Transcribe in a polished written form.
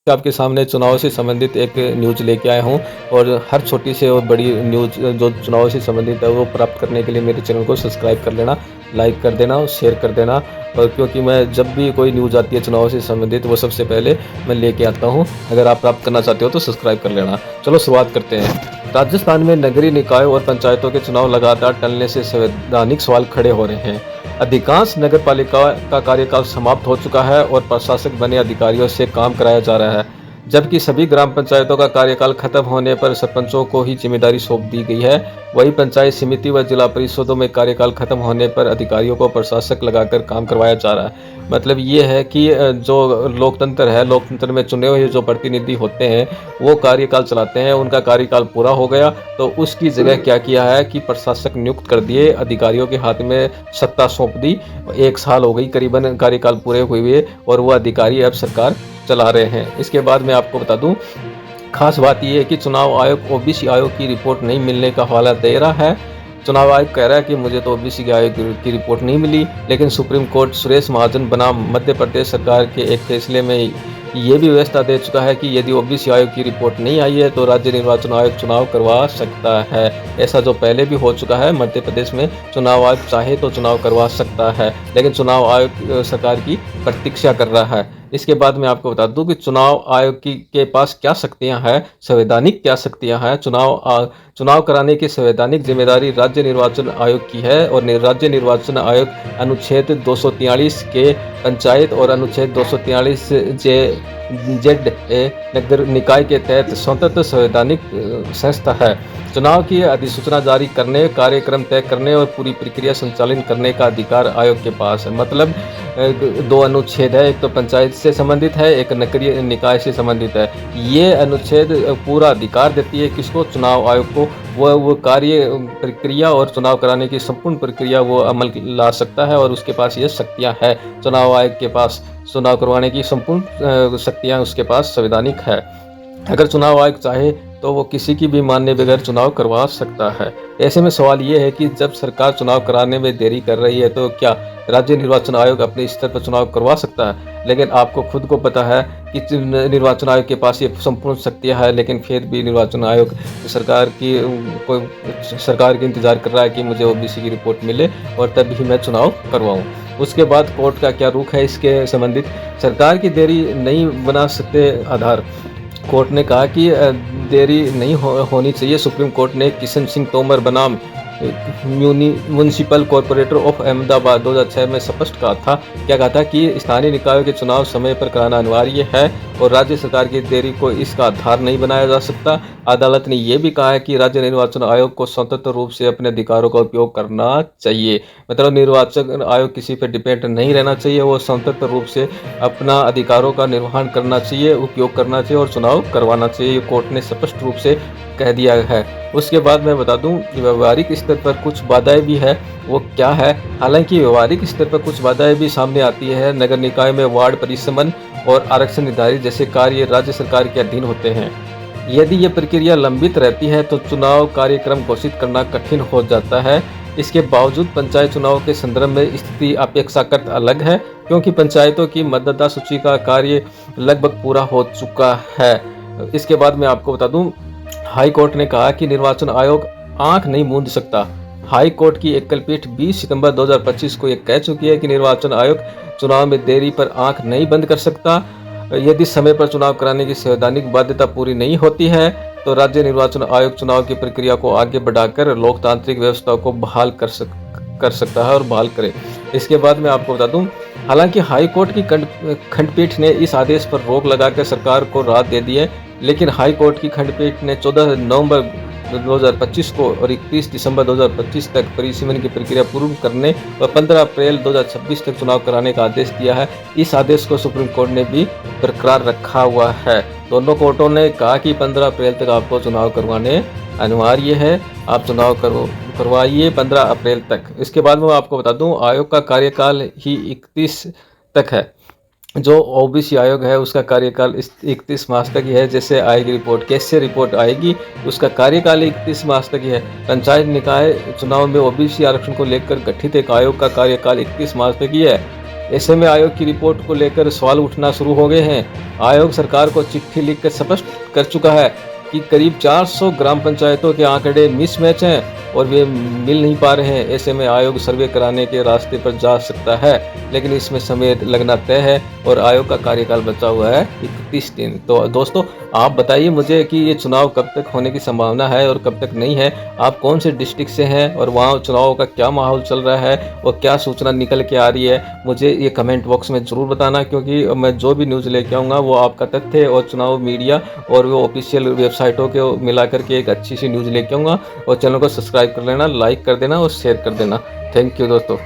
आपके सामने चुनाव से संबंधित एक न्यूज़ लेके आया हूँ और हर छोटी से और बड़ी न्यूज़ जो चुनाव से संबंधित है वो प्राप्त करने के लिए मेरे चैनल को सब्सक्राइब कर लेना, लाइक कर देना और शेयर कर देना। और क्योंकि मैं जब भी कोई न्यूज़ आती है चुनाव से संबंधित वो सबसे पहले मैं लेके आता हूँ। अगर आप प्राप्त करना चाहते हो तो सब्सक्राइब कर लेना। चलो शुरुआत करते हैं। राजस्थान में नगरीय निकायों और पंचायतों के चुनाव लगातार टलने से संवैधानिक सवाल खड़े हो रहे हैं। अधिकांश नगरपालिका का कार्यकाल समाप्त हो चुका है और प्रशासक बने अधिकारियों से काम कराया जा रहा है, जबकि सभी ग्राम पंचायतों का कार्यकाल खत्म होने पर सरपंचों को ही जिम्मेदारी सौंप दी गई है। वहीं पंचायत समिति व जिला परिषदों में कार्यकाल खत्म होने पर अधिकारियों को प्रशासक लगाकर काम करवाया जा रहा है। मतलब ये है कि जो लोकतंत्र है, लोकतंत्र में चुने हुए जो प्रतिनिधि होते हैं वो कार्यकाल चलाते हैं, उनका कार्यकाल पूरा हो गया तो उसकी जगह क्या किया है कि प्रशासक नियुक्त कर दिए, अधिकारियों के हाथ में सत्ता सौंप दी। 1 साल हो गई करीबन कार्यकाल पूरे हुए और वो अधिकारी अब सरकार चला रहे हैं। इसके बाद मैं आपको बता दूं, खास बात यह है कि चुनाव आयोग ओबीसी आयोग की रिपोर्ट नहीं मिलने का हवाला दे रहा है। चुनाव आयोग कह रहा है कि मुझे तो ओबीसी आयोग की रिपोर्ट नहीं मिली, लेकिन सुप्रीम कोर्ट सुरेश महाजन बनाम मध्य प्रदेश सरकार के एक फैसले में ये भी व्यवस्था दे चुका है कि यदि ओबीसी आयोग की रिपोर्ट नहीं आई है तो राज्य निर्वाचन आयोग चुनाव करवा सकता है। ऐसा जो पहले भी हो चुका है, मध्य प्रदेश में चुनाव आयोग चाहे तो चुनाव करवा सकता है, लेकिन चुनाव आयोग सरकार की प्रतीक्षा कर रहा है। इसके बाद मैं आपको बता दूं कि चुनाव आयोग के पास क्या शक्तियां हैं, संवैधानिक क्या शक्तियां हैं। चुनाव कराने की संवैधानिक जिम्मेदारी राज्य निर्वाचन आयोग की है और राज्य निर्वाचन आयोग अनुच्छेद 243 के पंचायत और अनुच्छेद 243 जेड नगर निकाय के तहत स्वतंत्र संवैधानिक संस्था है। चुनाव की अधिसूचना जारी करने, कार्यक्रम तय करने और पूरी प्रक्रिया संचालन करने का अधिकार आयोग के पास है। मतलब 2 अनुच्छेद है, एक तो पंचायत से संबंधित है, एक नगरीय निकाय से संबंधित है। ये अनुच्छेद पूरा अधिकार देती है किसको? चुनाव आयोग को। वो कार्य प्रक्रिया और चुनाव कराने की संपूर्ण प्रक्रिया वो अमल ला सकता है और उसके पास ये शक्तियाँ है। चुनाव आयोग के पास चुनाव करवाने की संपूर्ण शक्तियाँ उसके पास संवैधानिक है। अगर चुनाव आयोग चाहे तो वो किसी की भी मान्य बगैर चुनाव करवा सकता है। ऐसे में सवाल ये है कि जब सरकार चुनाव कराने में देरी कर रही है तो क्या राज्य निर्वाचन आयोग अपने स्तर पर चुनाव करवा सकता है? लेकिन आपको खुद को पता है कि निर्वाचन आयोग के पास ये संपूर्ण शक्तियाँ है, लेकिन फिर भी निर्वाचन आयोग सरकार की इंतजार कर रहा है कि मुझे ओबीसी की रिपोर्ट मिले और तभी मैं चुनाव करवाऊँ। उसके बाद कोर्ट का क्या रुख है इसके संबंधित? सरकार की देरी नहीं बना सकते आधार। कोर्ट ने कहा कि देरी नहीं होनी चाहिए। सुप्रीम कोर्ट ने किशन सिंह तोमर बनाम म्यूनिसिपल कॉरपोरेटर ऑफ अहमदाबाद 2006 में स्पष्ट कहा था कि स्थानीय निकायों के चुनाव समय पर कराना अनिवार्य है और राज्य सरकार की देरी को इसका आधार नहीं बनाया जा सकता। अदालत ने यह भी कहा है कि राज्य निर्वाचन आयोग को स्वतंत्र रूप से अपने अधिकारों का उपयोग करना चाहिए। मतलब निर्वाचन आयोग किसी पर डिपेंड नहीं रहना चाहिए, वो स्वतंत्र रूप से अपना अधिकारों का निर्वहन करना चाहिए, उपयोग करना चाहिए और चुनाव करवाना चाहिए। कोर्ट ने स्पष्ट रूप से कह दिया है। उसके बाद मैं बता दूं कि व्यवहारिक स्तर पर कुछ बाधाएं भी है। वो क्या है? हालांकि व्यवहारिक स्तर पर कुछ बाधाएं भी सामने आती है। नगर निकाय में वार्ड परिसमन और आरक्षण निर्धारित जैसे कार्य राज्य सरकार के अधीन होते हैं। यदि ये प्रक्रिया लंबित रहती है तो चुनाव कार्यक्रम घोषित करना कठिन हो जाता है। इसके बावजूद पंचायत चुनाव के संदर्भ में स्थिति अपेक्षाकृत अलग है, क्योंकि पंचायतों की मतदाता सूची का कार्य लगभग पूरा हो चुका है। इसके बाद मैं आपको बता दूं, हाई कोर्ट ने कहा कि निर्वाचन आयोग आंख नहीं मूंद सकता। हाई कोर्ट की एकल पीठ 20 सितंबर 2025 को यह कह चुकी है कि निर्वाचन आयोग चुनाव में देरी पर आंख नहीं बंद कर सकता। यदि समय पर चुनाव कराने की संवैधानिक बाध्यता पूरी नहीं होती है तो राज्य निर्वाचन आयोग चुनाव की प्रक्रिया को आगे बढ़ाकर लोकतांत्रिक व्यवस्था को बहाल कर सकता है और बहाल करे। इसके बाद मैं आपको बता दूं, हालांकि हाई कोर्ट की खंडपीठ ने इस आदेश पर रोक लगाकर सरकार को राहत दे दी है, लेकिन हाई कोर्ट की खंडपीठ ने 14 नवंबर 2025 को और 31 दिसंबर 2025 तक परिसीमन की प्रक्रिया पूर्ण करने और 15 अप्रैल 2026 तक चुनाव कराने का आदेश दिया है। इस आदेश को सुप्रीम कोर्ट ने भी बरकरार रखा हुआ है। दोनों कोर्टों ने कहा कि 15 अप्रैल तक आपको चुनाव करवाने अनिवार्य है, आप चुनाव करवाइए 15 अप्रैल तक। इसके बाद मैं आपको बता दूं, आयोग का कार्यकाल ही 31 तक है। जो ओबीसी आयोग है उसका कार्यकाल 31 मार्च तक ही है। जैसे आएगी रिपोर्ट, कैसे रिपोर्ट आएगी, उसका कार्यकाल 31 मार्च तक ही है। पंचायत निकाय चुनाव में ओबीसी आरक्षण को लेकर गठित एक आयोग का कार्यकाल 31 मार्च तक ही है। ऐसे में आयोग की रिपोर्ट को लेकर सवाल उठना शुरू हो गए हैं। आयोग सरकार को चिट्ठी लिखकर स्पष्ट कर चुका है कि करीब 400 ग्राम पंचायतों के आंकड़े मिसमैच हैं और वे मिल नहीं पा रहे हैं। ऐसे में आयोग सर्वे कराने के रास्ते पर जा सकता है, लेकिन इसमें समय लगना तय है और आयोग का कार्यकाल बचा हुआ है 31 दिन। तो दोस्तों, आप बताइए मुझे कि ये चुनाव कब तक होने की संभावना है और कब तक नहीं है। आप कौन से डिस्ट्रिक्ट से हैं और वहाँ चुनाव का क्या माहौल चल रहा है और क्या सूचना निकल के आ रही है, मुझे ये कमेंट बॉक्स में ज़रूर बताना, क्योंकि मैं जो भी न्यूज़ लेके आऊँगा वो आपका तथ्य और चुनाव मीडिया और वो ऑफिशियल वेबसाइटों के मिलाकर के एक अच्छी सी न्यूज़ लेके आऊँगा। और चैनल को सब्सक्राइब कर लेना, लाइक कर देना और शेयर कर देना। थैंक यू दोस्तों।